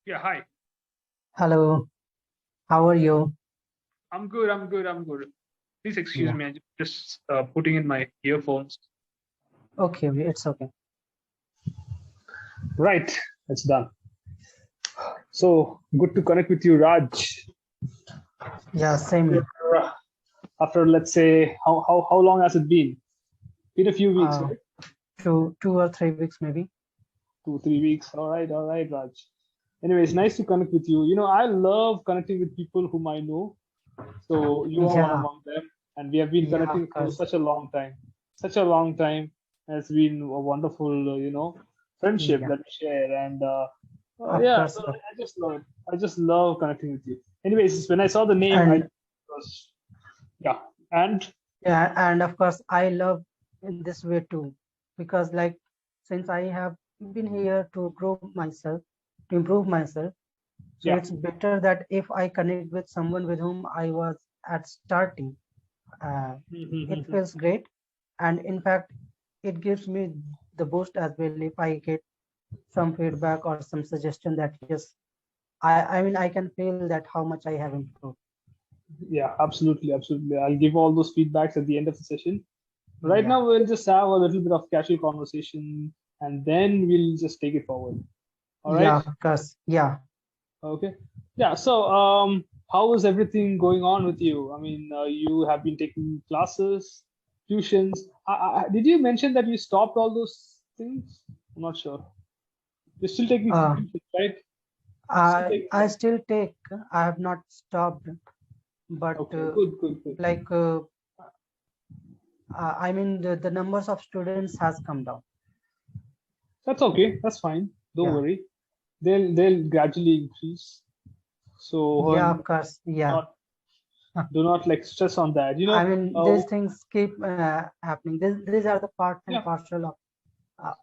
Yeah, hi. Hello, how are you? I'm good. I'm good. I'm good. Please excuse Yeah, me. I'm just putting in my earphones. okay, it's okay. Right, it's done. So good to connect with you, Raj. Yeah, same After, here. after let's say, how long has it been? Been a few weeks, Uh, right? 2 or 3 weeks maybe. 2, 3 weeks. All right, Raj. Anyways, nice to connect with you. I love connecting with people whom I know. So you are one Yeah, among them, and we have been yeah, of connecting for course. such a long time. Such a long time. It's been a wonderful, friendship Yeah, that we share, and of yeah. course. So I just love it. I just love connecting with you. Anyways, when I saw the name, I And was yeah, and yeah, and of course, I love in this way too, because like since I have been here to grow myself, to improve myself, so yeah. it's better that if I connect with someone with whom I was at starting, uh, it feels great. And in fact, it gives me the boost as well if I get some feedback or some suggestion that yes, I mean I can feel that how much I have improved. Yeah, absolutely, absolutely. I'll give all those feedbacks at the end of the session. Right Yeah, now, we'll just have a little bit of casual conversation, and then we'll just take it forward. All yeah, right. of course. Yeah. Okay. Yeah. So, how is everything going on with you? I mean, you have been taking classes, tuitions. Did you mention that you stopped all those things? I'm not sure. You're still taking uh tuitions, right? Still taking I them. still take. I have not stopped, but Okay. Good. Good. Good. like I mean the numbers of students has come down. That's okay. That's fine. Don't Yeah, worry. They'll gradually increase. So, yeah, of course. Yeah. not do not like stress on that. I mean, these things keep happening. These are the part and Yeah. parcel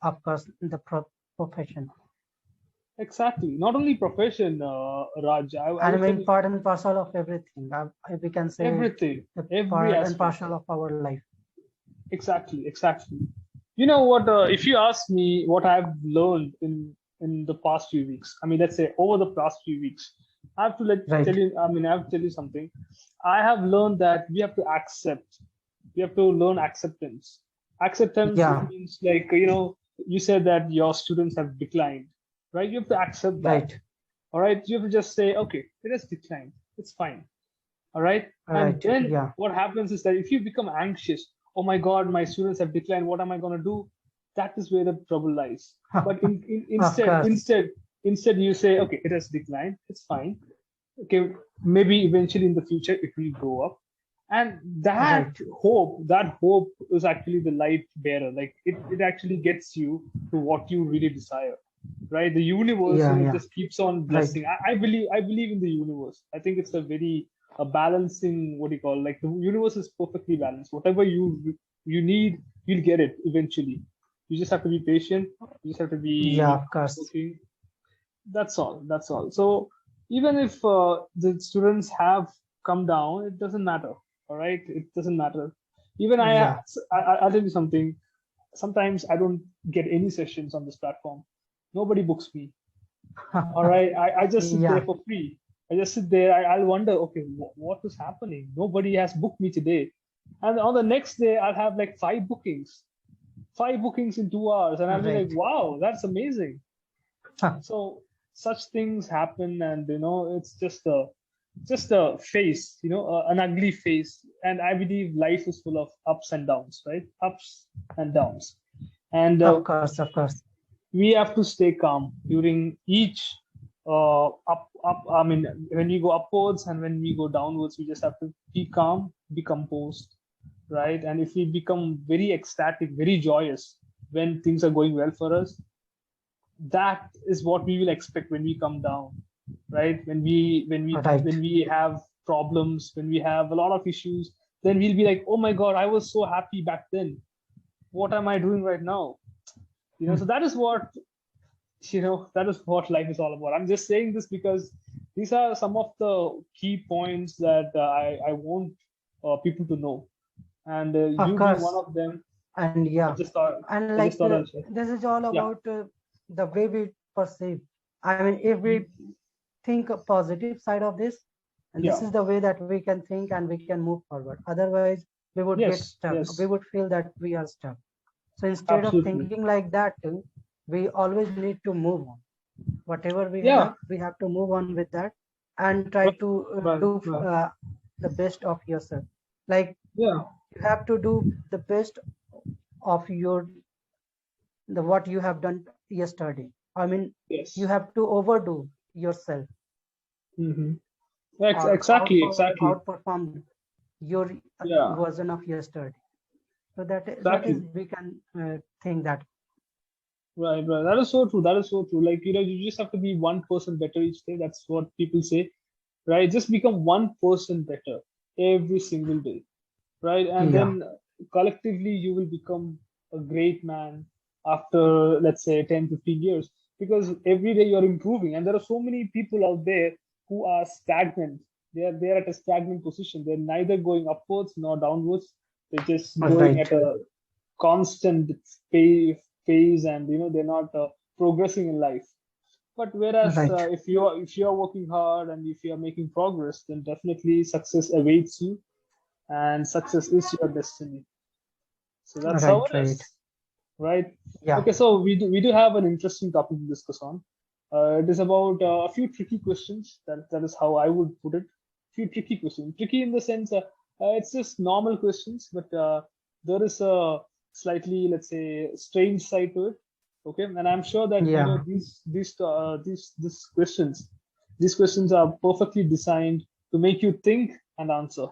of course, the profession. Exactly. Not only profession, Raj. I And I would say mean, part and parcel of everything. We can say everything, the every part and aspect. parcel of our life. Exactly, exactly. You know what? If you ask me what I've learned in the past few weeks, I mean, let's say over the past few weeks, I have to tell Right. you. I mean, I have to tell you something. I have learned that we have to accept. We have to learn acceptance. Acceptance Yeah. means like you said that your students have declined, right? You have to accept that. Right. All right. You have to just say, okay, it has declined. It's fine. All right. And Right. then Yeah. what happens is that if you become anxious, oh my God, my students have declined. What am I going to do? That is where the trouble lies. But Of course. instead, you say, okay, it has declined. It's fine. Okay, maybe eventually in the future it will go up. And that Right. hope is actually the light bearer. Like it actually gets you to what you really desire, right? The universe, Yeah. Yeah. just keeps on Right. blessing. I believe in the universe. I think it's a very a balancing, what do you call, like the universe is perfectly balanced. Whatever you need, you'll get it eventually. You just have to be patient. You just have to Yeah. be Of course. hardworking. That's all. So even if the students have come down, it doesn't matter. All right, it doesn't matter. Even Yeah. I'll tell you something. Sometimes I don't get any sessions on this platform. Nobody books me. All right, I just sit there Yeah. for free. I just sit there. I'll wonder, okay, what is happening? Nobody has booked me today. And on the next day, I'll have like five bookings in 2 hours, and I'll be like, Right. wow, that's amazing. So such things happen, and it's just a face, an ugly face. And I believe life is full of ups and downs, right? Ups and downs. And Of course. Of course. we have to stay calm during each up. I mean, when we go upwards and when we go downwards, we just have to be calm, be composed, right? And if we become very ecstatic, very joyous when things are going well for us, that is what we will expect when we come down, right? When Right. we have problems, when we have a lot of issues, then we'll be like, oh my God, I was so happy back then. What am I doing right now? So that is what life is all about. I'm just saying this because these are some of the key points that I want people to know, and Of you being one course. of them. And i yeah. just thought And I just like thought I'll share. this is all Yeah. about the way we perceive. I mean, if we Mhm. think a positive side of this, and this Yeah. is the way that we can think and we can move forward. Otherwise, we would get Yes. stuck. We Yes. would feel that we are stuck. So instead of Absolutely. thinking like that, we always need to move on. Whatever Yeah. we have to move on with that and try Right. to Right. do Right. the best of yourself. Like Yeah. you have to do the best of your the what you have done yesterday. I mean, you Yes. have to overdo yourself Mm-hmm. or Exactly. Exactly. outperform your Yeah. version of yesterday. So that is Exactly. we can think that. Right. Right. That is so true. That is so true. Like, you just have to be 1% better each day. That's what people say, right? Just become 1% better every single day, right? And Yeah, then collectively you will become a great man after, let's say, 10, 15 years, because every day you're improving. And there are so many people out there who are stagnant. They're at a stagnant position. They're neither going upwards nor downwards. They're just going right, at a constant pace, and they're not progressing in life. But whereas right, if you are working hard and if you are making progress, then definitely success awaits you, and success is your destiny. So that's how right, it right. is, right? Yeah, Okay, so we do have an interesting topic to discuss on. It is about a few tricky questions. That is how I would put it. Few tricky questions. Tricky in the sense, it's just normal questions, but there is a slightly, let's say, strange side to it. Okay, and I'm sure that yeah, these questions are perfectly designed to make you think and answer.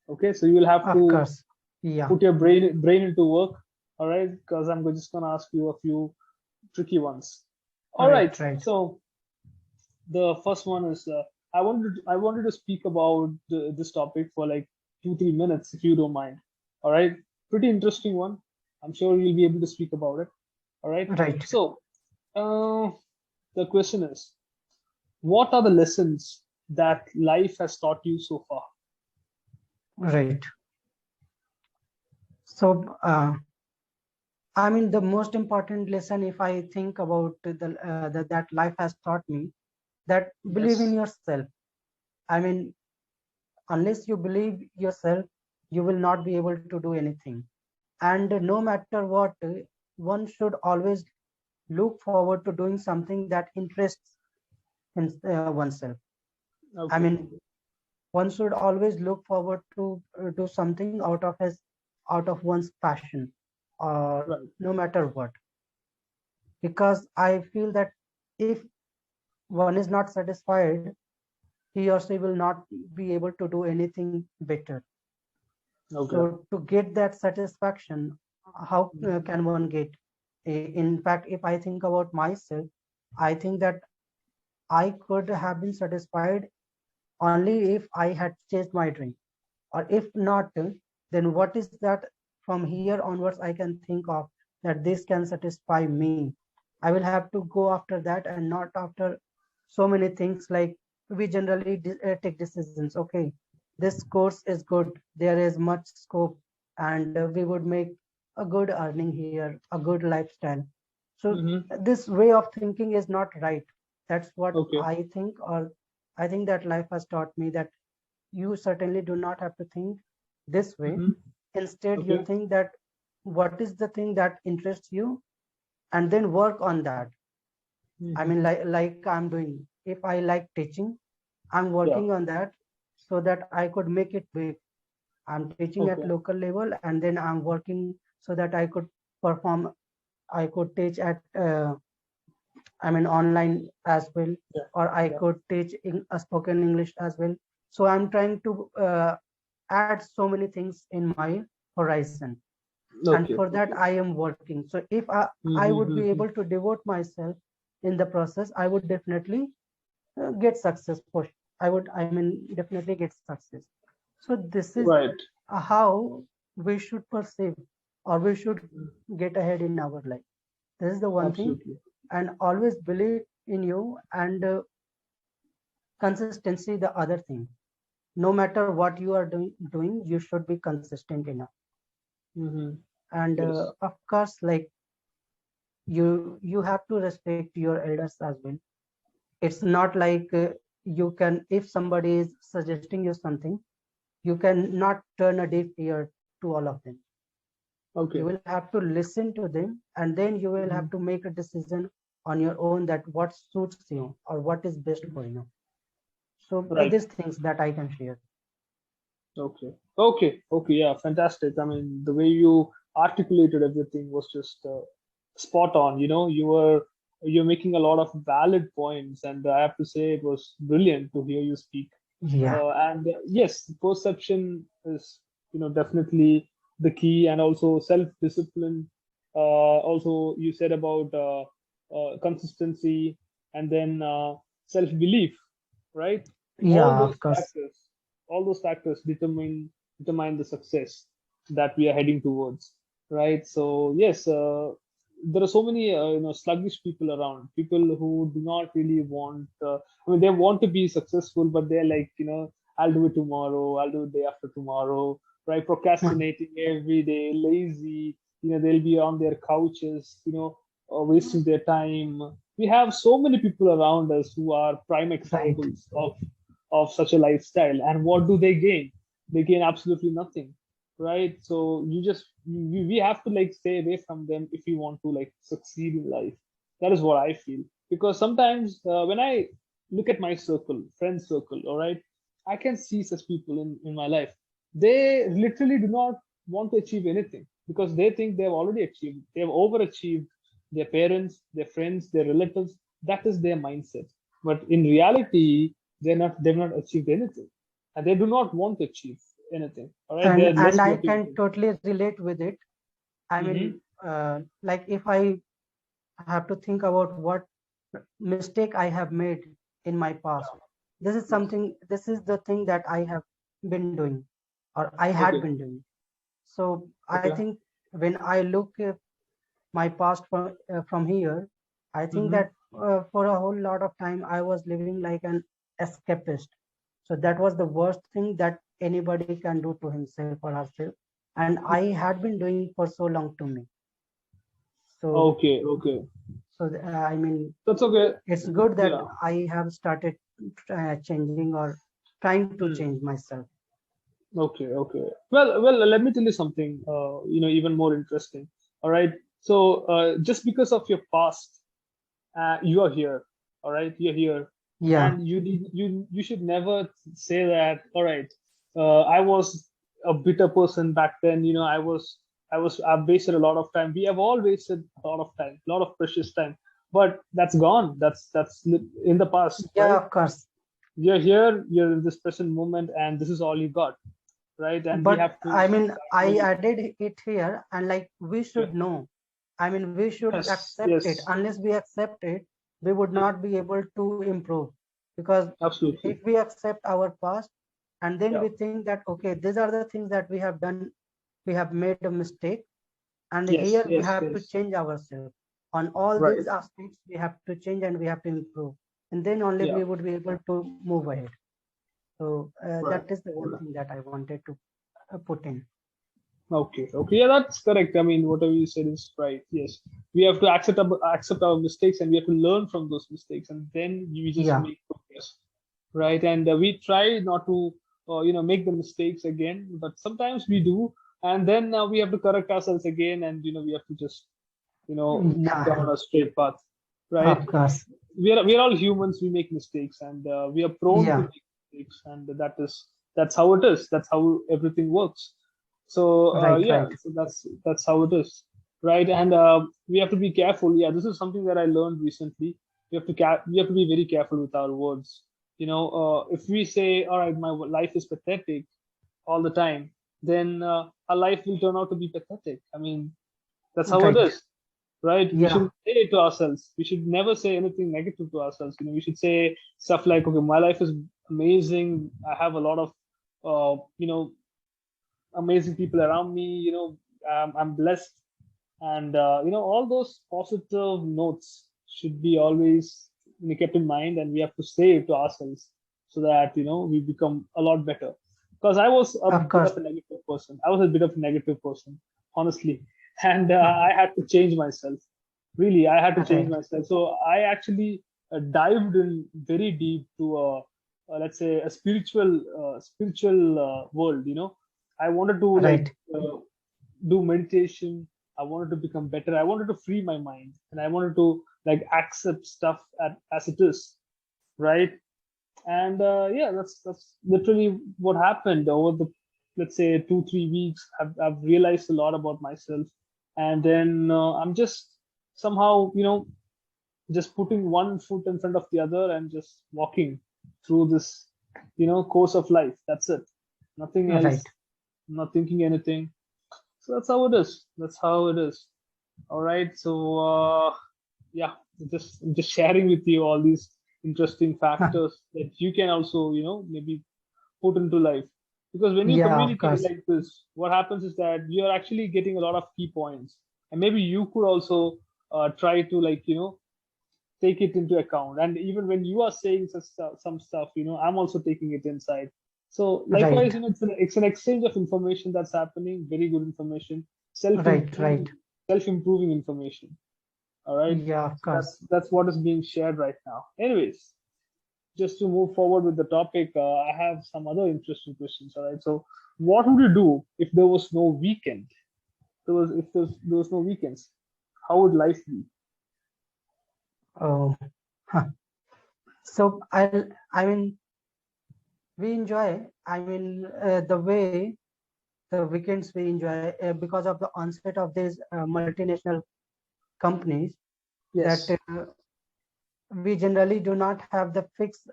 Okay, so you will have of to course. Yeah, put your brain into work. All right, because I'm just gonna ask you a few tricky ones. All right, right, right. so the first one is, I wanted to speak about this topic for like 2-3 minutes, if you don't mind. All right, pretty interesting one. I'm sure you'll be able to speak about it. All right, Right, so uh, the question is, what are the lessons that life has taught you so far? right. So, I mean, the most important lesson, if I think about that life has taught me, that believe in Yes. yourself. I mean, unless you believe yourself, you will not be able to do anything. And no matter what, one should always look forward to doing something that interests oneself. I Okay. mean, one should always look forward to do something out of one's passion, or Right. no matter what. Because I feel that if one is not satisfied, he or she will not be able to do anything better. Okay. So to get that satisfaction, how Mhm. can one get? In fact, if I think about myself, I think that I could have been satisfied only if I had chased my dream. Or if not, then what is that from here onwards I can think of that this can satisfy me? I will have to go after that and not after so many things like we generally take decisions. Okay, this course is good, there is much scope, and we would make a good earning here, a good lifestyle. So Mhm. this way of thinking is not right. That's what Okay. I think, or I think that life has taught me that you certainly do not have to think this way. Mhm. Instead, you Okay. think that what is the thing that interests you, and then work on that. I mean, Mhm. like I'm doing. If I like teaching, I'm Yeah. working on that so that I could make it big. I'm teaching at Okay. local level, and then I'm working so that I could perform. I could teach at I mean online as well, Yeah. or I Yeah. could teach in a spoken English as well. So I'm trying to add so many things in my horizon, and Okay. for that Okay. I am working. So if I would be Mhm. able to devote myself in the process, I would definitely get success. For I mean definitely get success. So this is Right. how we should perceive, or we should get ahead in our life. This is the one thing. Absolutely. And always believe in you, and consistency the other thing. No matter what you are doing, you should be consistent enough. Mhm. And Yes. of course, like you have to respect your elders as well. It's not like you can, if somebody is suggesting you something, you can not turn a deaf ear to all of them. You Okay. will have to listen to them, and then you will have Mhm. to make a decision on your own that what suits you or what is best for you. So Right. these things that I can share. Okay. Okay. Okay. Yeah. Fantastic. I mean, the way you articulated everything was just spot on. You're making a lot of valid points, and I have to say it was brilliant to hear you speak. Yeah, And yes, perception is definitely the key, and also self-discipline. Also, you said about consistency, and then self-belief, right? all yeah, those of course. factors all those factors determine the success that we are heading towards, right? So yes, there are so many sluggish people around, people who do not really want, I mean, they want to be successful, but they're like, I'll do it tomorrow, I'll do it day after tomorrow, right? Procrastinating every day, lazy, they'll be on their couches, wasting their time. We have so many people around us who are prime Right. examples of such a lifestyle. And what do they gain? They gain absolutely nothing, right? So we have to like stay away from them if we want to like succeed in life. That is what I feel. Because sometimes when I look at my circle, friend circle, all right, I can see such people in my life. They literally do not want to achieve anything because they think they have already achieved, they have overachieved their parents, their friends, their relatives. That is their mindset. But in reality, they've not achieved anything, and they do not want to achieve anything. All right, they are And less I can motivated. totally relate with it. I Mm-hmm. mean, like if I have to think about what mistake I have made in my past, this is Yes. something, this is the thing that I have been doing or I had Okay. been doing. So I Okay. think when I look at my past from here, I think Mm-hmm. that for a whole lot of time I was living like an escapist. So that was the worst thing that anybody can do to himself or herself, and I had been doing for so long to me. So Okay. Okay. I mean, That's okay. it's good that Yeah. I have started changing or trying to change Hmm. myself. Okay. Okay. Well. Let me tell you something. Even more interesting. All right. So, just because of your past, you are here. All right, you're here, Yeah, and you should never say that. All right, I was a bitter person back then. I've wasted a lot of time. We have all wasted a lot of time, a lot of precious time, but that's gone. That's in the past, yeah, right? of course. You're here. You're in this present moment, and this is all you got, right? And we But have to I mean, I actually. added it here, and like we Yeah. should know. I mean, we should Yes. accept it. Yes. Unless we accept it, we would not be able to improve. Because if Absolutely. we accept our past and then Yeah. we think that, okay, these are the things that we have done, we have made a mistake, and Yes. here we Yes. have to Yes. change ourselves. On all these Right. aspects, we have to change and we have to improve. And then only Yeah. we would be able to move ahead. So Right. that is the one Right. thing that I wanted to put in. Okay, okay, yeah, that's correct. I mean, whatever you said is right. Yes, we have to accept our mistakes, and we have to learn from those mistakes, and then we just Yeah, make progress, right? And we try not to, make the mistakes again, but sometimes we do, and then we have to correct ourselves again, and we have to just, keep yeah, on a straight path, right? of course. We are all humans. We make mistakes, and we are prone to Yeah, make mistakes, and that's how it is. That's how everything works. So right, yeah, right. so that's how it is, right? And we have to be careful. Yeah, this is something that I learned recently. We have to be very careful with our words. If we say, "All right, my life is pathetic," all the time, then our life will turn out to be pathetic. I mean, that's how it Right. is, right? We Yeah, should say it to ourselves. We should never say anything negative to ourselves. We should say stuff like, "Okay, my life is amazing. I have a lot of, uh, you know, amazing people around me. I'm blessed," and all those positive notes should be always kept in mind, and we have to say it to ourselves so that we become a lot better. Because I was a of bit course. of a negative person. I was a bit of a negative person, honestly, and I had to change myself. Really, I had to change Right. myself. So I actually dived in very deep to let's say a spiritual world. I wanted to like Right. do meditation. I wanted to become better. I wanted to free my mind, and I wanted to like accept stuff as it is, right? And yeah, that's literally what happened over the, let's say, 2 3 weeks. I've realized a lot about myself, and then I'm just somehow, just putting one foot in front of the other and just walking through this, course of life. That's it. Nothing else. Right. I'm not thinking anything. So that's how it is. That's how it is. All right. So yeah, just sharing with you all these interesting factors that you can also, maybe put into life. Because when you Yeah, of communicate course. like this, what happens is that you're actually getting a lot of key points, and maybe you could also try to, like, take it into account. And even when you are saying some stuff, I'm also taking it inside. So likewise, Right. it's an exchange of information that's happening, very good information, self Right. improving Right. self improving information. All right. Yeah, of So course. that's what is being shared right now. Anyways, just to move forward with the topic, I have some other interesting questions. All right. So what would you do if there was no weekend? There was no weekends, how would life be? Oh, huh. So I mean, we enjoy. I mean, the way the weekends we enjoy because of the onset of these multinational companies that Yes. we generally do not have the fixed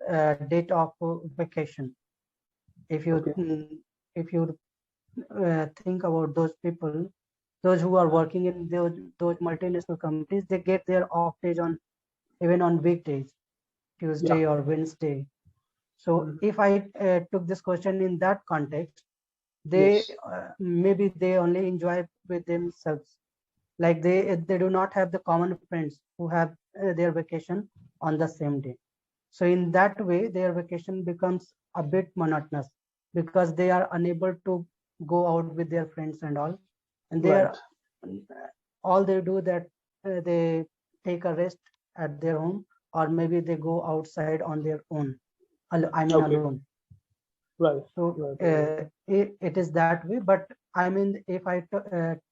date of vacation. If you Okay. if you think about those people, those who are working in those multinational companies, they get their off days on even on weekdays, Yeah. Tuesday or Wednesday. So Mhm. if I took this question in that context, they Yes. maybe they only enjoy with themselves, like they do not have the common friends who have their vacation on the same day. So in that way their vacation becomes a bit monotonous because they are unable to go out with their friends and all, and they Right. are all they do that they take a rest at their home, or maybe they go outside on their own, I mean Okay. alone. Right. So Right. it is that way. But I mean, if I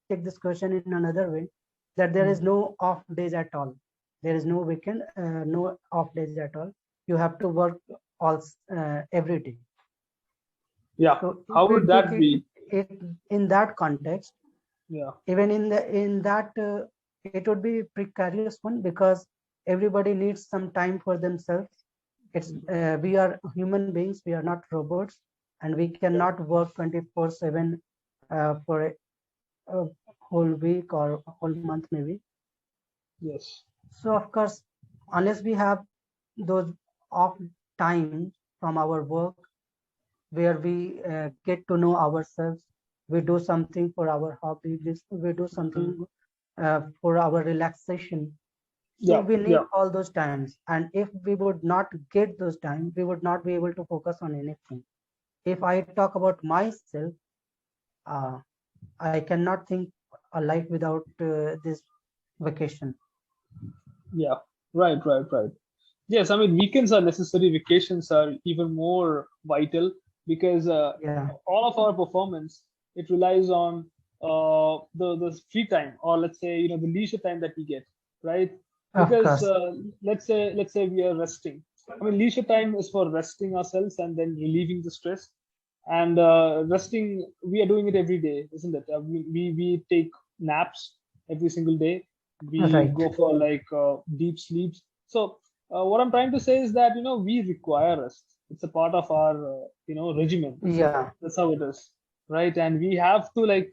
take this question in another way, that there is Mhm. no off days at all. There is no weekend, no off days at all. You have to work all every day. Yeah. So if How we would took that be? it in that context, Yeah. even in that it would be precarious one because everybody needs some time for themselves. It's we are human beings, we are not robots, and we Yeah. cannot work 24/7 for a whole week or a whole month maybe. Yes. So of course, unless we have those off times from our work where we get to know ourselves, we do something for our hobby, we do Mhm. something for our relaxation. So Yeah. we need Yeah. all those times, and if we would not get those times, we would not be able to focus on anything. If I talk about myself, uh, I cannot think a life without this vacation. Yeah. Right. Right. Right. Yes. I mean, weekends are necessary. Vacations are even more vital because Yeah, all of our performance, it relies on the free time, or let's say, the leisure time that we get, right? of Because course. let's say we are resting. I mean, leisure time is for resting ourselves and then relieving the stress. And resting, we are doing it every day, isn't it? We take naps every single day. We Right. go for like deep sleeps. So what I'm trying to say is that, we require rest. It's a part of our regimen. Yeah, That's how it is, right? And we have to like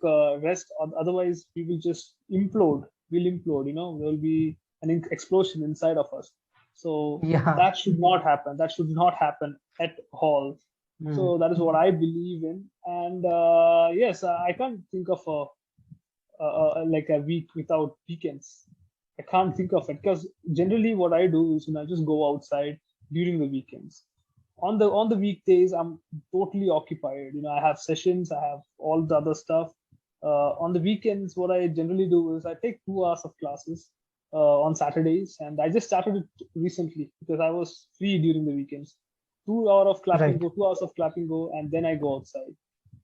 rest, otherwise we will just implode. We'll implode. There'll be an explosion inside of us. So yeah. that should not happen. That should not happen at all. Mm. So that is what I believe in. And yes, I can't think of like a week without weekends. I can't think of it because generally what I do is, I just go outside during the weekends. On the weekdays, I'm totally occupied. I have sessions, I have all the other stuff. On the weekends, what I generally do is I take 2 hours of classes. on Saturdays, and I just started it recently because I was free during the weekends. 2 hour of clapping Right. go, 2 hours of clapping go, and then I go outside.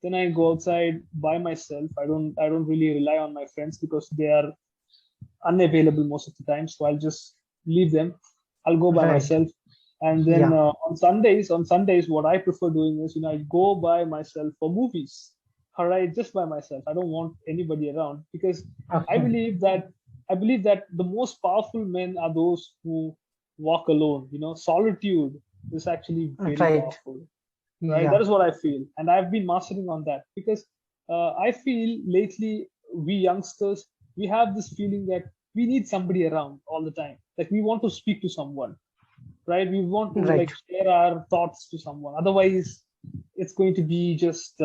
Then I go outside by myself. I don't really rely on my friends because they are unavailable most of the time. So I'll just leave them. I'll go by Right. myself. And then Yeah. on Sundays, what I prefer doing is, I go by myself for movies. All right, just by myself. I don't want anybody around because I Okay. believe that I believe that the most powerful men are those who walk alone. Solitude is actually very Right. powerful, right? That Yeah. is what I feel, and I've been mastering on that because I feel lately we youngsters, we have this feeling that we need somebody around all the time. Like we want to speak to someone, right? We want to Right. like share our thoughts to someone. Otherwise, it's going to be just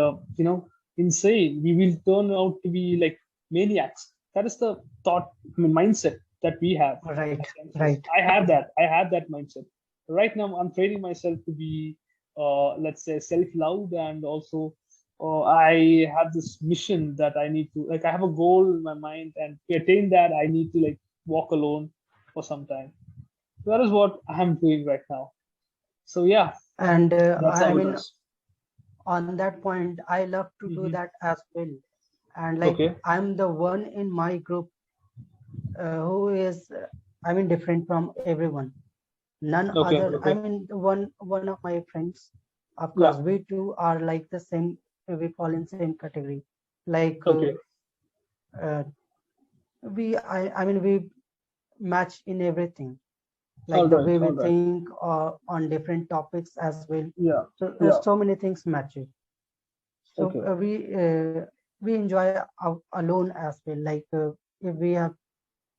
insane. We will turn out to be like maniacs. That is the thought, mindset that we have Right. as youngsters. Right. I have that mindset. Right now, I'm training myself to be, let's say, self-loved, and also I have this mission that I need to like. I have a goal in my mind, and to attain that, I need to like walk alone for some time. So that is what I'm doing right now. So yeah, And that's I how it mean, is. on that point, I love to do Hmm. that as well. And like, Okay. I'm the one in my group who is, I mean, different from everyone. None Okay. other. I Okay. mean, one of my friends, of course, Yeah. we two are like the same. We fall in same category. Like Okay. uh, I mean, we match in everything. All Like the right. way we All right. think on different topics as well. Yeah. So Yeah. so many things match it. So Okay. we enjoy alone as well. Like if we have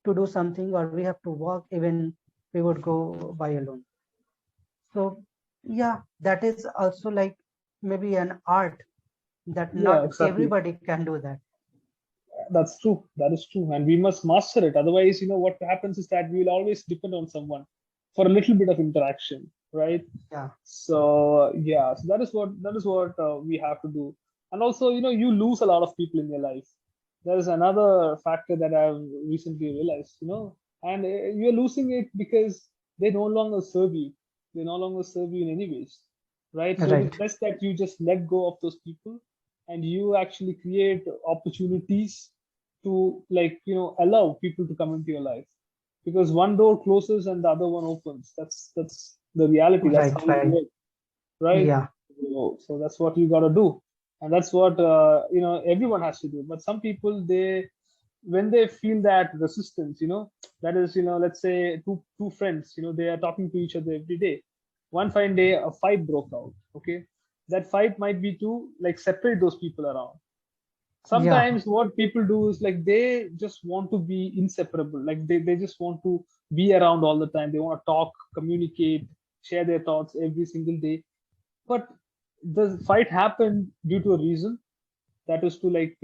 to do something or we have to walk, even we would go by alone. So yeah, that is also like maybe an art that Yeah. not Exactly. everybody can do that. That's true. That is true. And we must master it. Otherwise, what happens is that we will always depend on someone for a little bit of interaction, right? Yeah. So yeah, so that is what we have to do. And also, you lose a lot of people in your life. There is another factor that I've recently realized, and you're losing it because they no longer serve you. They no longer serve you in any ways, right? So it is Right. best that you just let go of those people, and you actually create opportunities to like allow people to come into your life, because one door closes and the other one opens. That's the reality. That's Right. how it Right. works, right? Yeah. So that's what you got to do, and that's what everyone has to do. But some people, they when they feel that resistance, that is, let's say two friends, they are talking to each other every day. One fine day, a fight broke out. Okay, that fight might be to like separate those people around. Yeah. Sometimes what people do is like they just want to be inseparable, like they just want to be around all the time. They want to talk, communicate, share their thoughts every single day. But the fight happened due to a reason, that is to like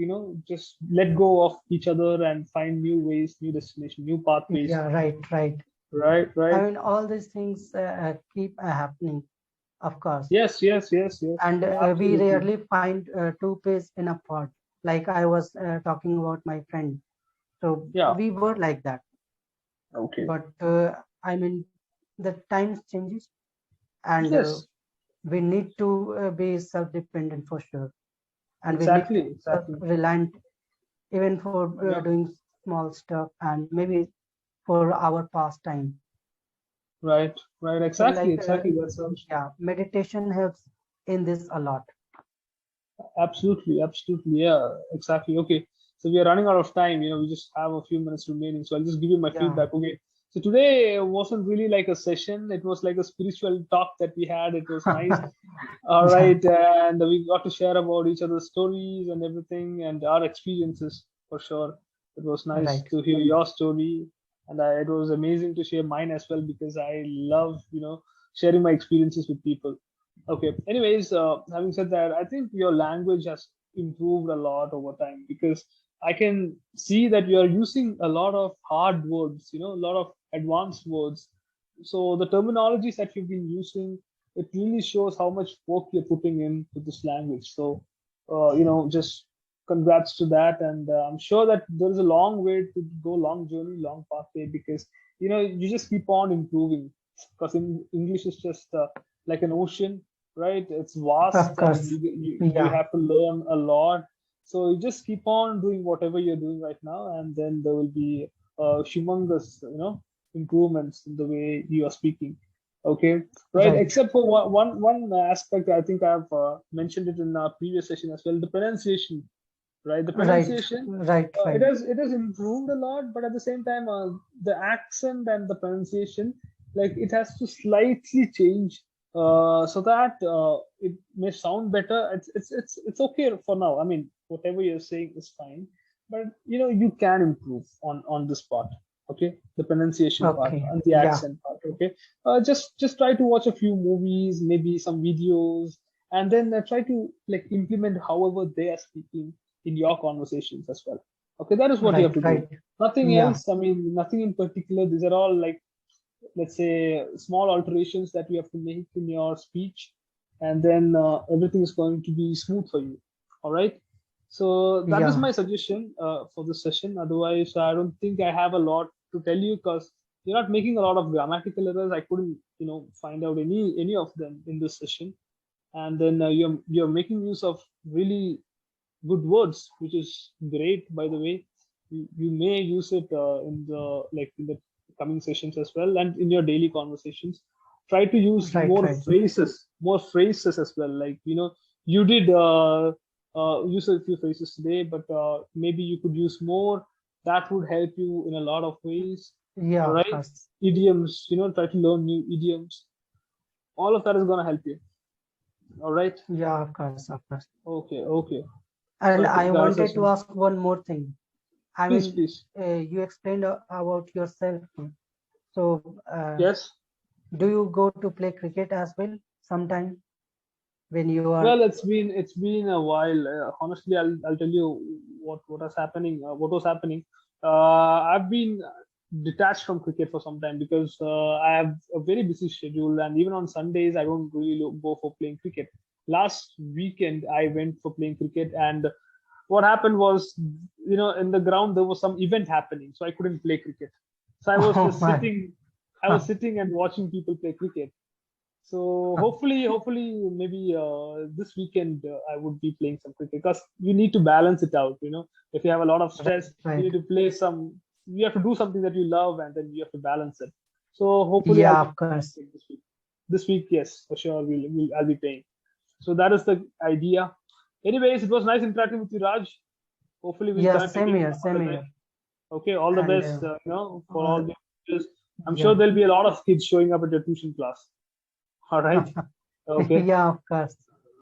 just let go of each other and find new ways, new destination, new pathways. Yeah. Right. Right. Right, I right. mean, all these things keep happening, of course. Yes, yes, yes, yes, And we absolutely. rarely find two peas in a pod. Like I was talking about my friend. So Yeah. we were like that. Okay. But I mean, the times changes, and Yes, we need to be self-dependent for sure, and we need to exactly, be exactly. self-reliant even for Yeah. doing small stuff and maybe for our pastime. Right, right, So exactly, like exactly. That sounds yeah, meditation helps in this a lot. absolutely, absolutely. Yeah, exactly. Okay. So we are running out of time. We just have a few minutes remaining. So I'll just give you my Yeah. feedback. Okay. So today wasn't really like a session. It was like a spiritual talk that we had. It was nice. All Yeah. right. And we got to share about each other's stories and everything and our experiences for sure. It was nice Right. to hear your story. And it was amazing to share mine as well because I love, sharing my experiences with people. Okay. Anyways, having said that, I think your language has improved a lot over time because I can see that you are using a lot of hard words, a lot of advanced words. So the terminologies that you've been using, it really shows how much work you're putting into this language. So, just congrats to that. And I'm sure that there is a long way to go, long journey, long pathway, because you just keep on improving. Because English is just like an ocean, right? It's Of vast, and course. you Yeah. have to learn a lot. So you just keep on doing whatever you're doing right now, and then there will be humongous, improvements in the way you are speaking. Okay, right. Right. Except for one aspect, I think I've mentioned it in our previous session as well. The pronunciation, right? The Right. pronunciation, Right. it Right. has improved a lot, but at the same time, the accent and the pronunciation, like it has to slightly change, so that it may sound better. It's okay for now. I mean, whatever you're saying is fine, but you can improve on this part. Okay, the pronunciation part Okay. and the Yeah. accent part. Okay, just try to watch a few movies, maybe some videos, and then try to like implement however they are speaking in your conversations as well. Okay, that is what you have Right. to do. Right. Nothing Yeah. else. I mean, nothing in particular. These are all like, let's say, small alterations that you have to make in your speech, and then everything is going to be smooth for you. All right. So that is Yeah. my suggestion for this session. Otherwise, I don't think I have a lot to tell you, because you're not making a lot of grammatical errors. I couldn't, find out any of them in this session. And then you're making use of really good words, which is great. By the way, you may use it in the coming sessions as well, and in your daily conversations. Try to use Right. Right. more phrases as well. Like you did use a few phrases today, but maybe you could use more. That would help you in a lot of ways. Yeah. All Of right, course. idioms. Try to learn new idioms. All of that is gonna help you. All right. Yeah. Of course. Of course. Okay. Okay. So And I I think our wanted to session. ask one more thing. I Please, mean, please. you explained about yourself. So, Yes. do you go to play cricket as well sometime when you are? Well, it's been a while. Honestly, I'll tell you what was happening. I've been detached from cricket for some time, because I have a very busy schedule, and even on Sundays I don't really go for playing cricket. Last weekend I went for playing cricket, and what happened was, in the ground there was some event happening, so I couldn't play cricket. So I was Oh just my. sitting. I was sitting and watching people play cricket. So hopefully, maybe this weekend I would be playing some cricket, because you need to balance it out. If you have a lot of stress, Right. you Right. need to play some. You have to do something that you love, and then you have to balance it. So hopefully, I'll Yeah. be Of course. playing this week. This week, yes, for sure, I'll be playing. So that is the idea. Anyways, it was nice interacting with you, Raj. Hopefully, we'll Yeah. connect Same again here. some Same other time. here. Okay, all the And best. For uh, all the. I'm sure yeah. there'll be a lot of kids showing up at your tuition class. All right. Okay. Yeah. Of course.